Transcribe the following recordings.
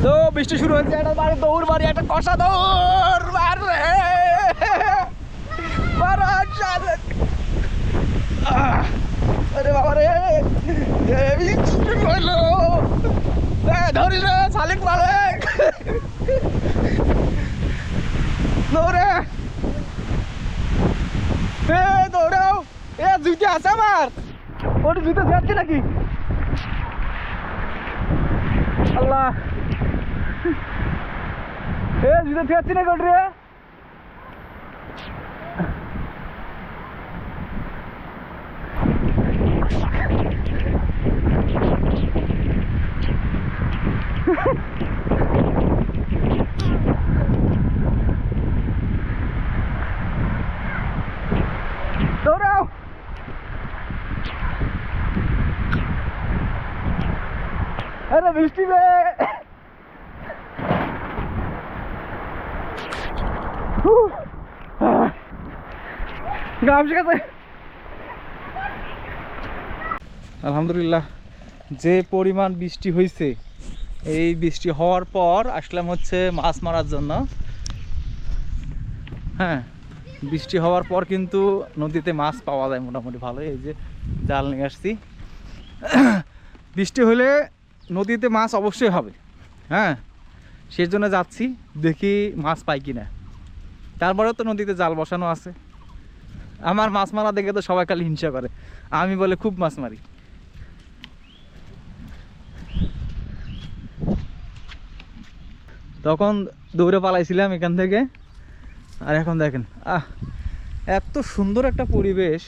তো বৃষ্টি শুরু হয়েছে, একটা বাড়ি দৌড় মারি, একটা কষা দৌড় মার রে আরে বাবা রে হইলো ধরি রে শালিক মালিক দৌড়ে দৌড়াও এ দুইটা আছে আমার ওটা দুইটা যাচ্ছে নাকি আল্লাহ এ দুইটা যাচ্ছে না কোন রে দৌড়াও আরে বৃষ্টি রে আলহামদুলিল্লাহ যে পরিমাণ বৃষ্টি হয়েছে এই বৃষ্টি হওয়ার পর আসলাম হচ্ছে মাছ মারার জন্য। হ্যাঁ বৃষ্টি হওয়ার পর কিন্তু নদীতে মাছ পাওয়া যায় মোটামুটি ভালো। এই যে জাল নিয়ে আসছি। বৃষ্টি হলে নদীতে মাছ অবশ্যই হবে, হ্যাঁ সেই জন্য যাচ্ছি, দেখি মাছ পাই কিনা। তারপরেও তো নদীতে জাল বসানো আছে। আমার মাছ মারা দেখে তো সবাই খালি হিংসা করে, আমি বলে খুব মাছ মারি। তখন দৌড়ে পালাইছিলাম এখান থেকে, আর এখন দেখেন এত সুন্দর একটা পরিবেশ।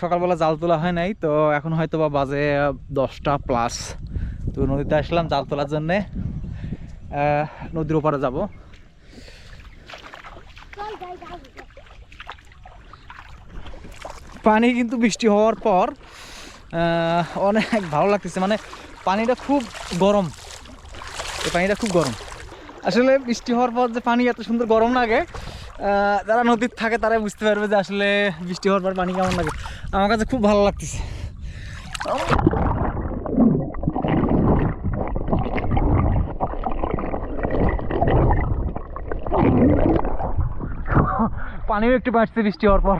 সকালবেলা জাল তোলা হয় নাই, তো এখন হয়তো বা বাজে 10টা প্লাস। তো নদীতে আসলাম জাল তোলার জন্যে, নদীর ওপারে যাব। পানি কিন্তু বৃষ্টি হওয়ার পর অনেক ভালো লাগতেছে, মানে পানিটা খুব গরম, এই পানিটা খুব গরম। আসলে বৃষ্টি হওয়ার পর যে পানি এত সুন্দর গরম লাগে, যারা নদীর থাকে তারাই বুঝতে পারবে যে আসলে বৃষ্টি হওয়ার পর পানি কেমন লাগে। আমার কাছে খুব ভালো লাগতেছে। পানিও একটু বাড়ছে বৃষ্টি হওয়ার পর।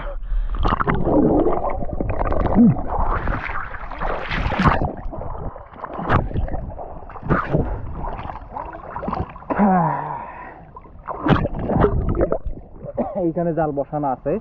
এইখানে জাল বসানো আছে।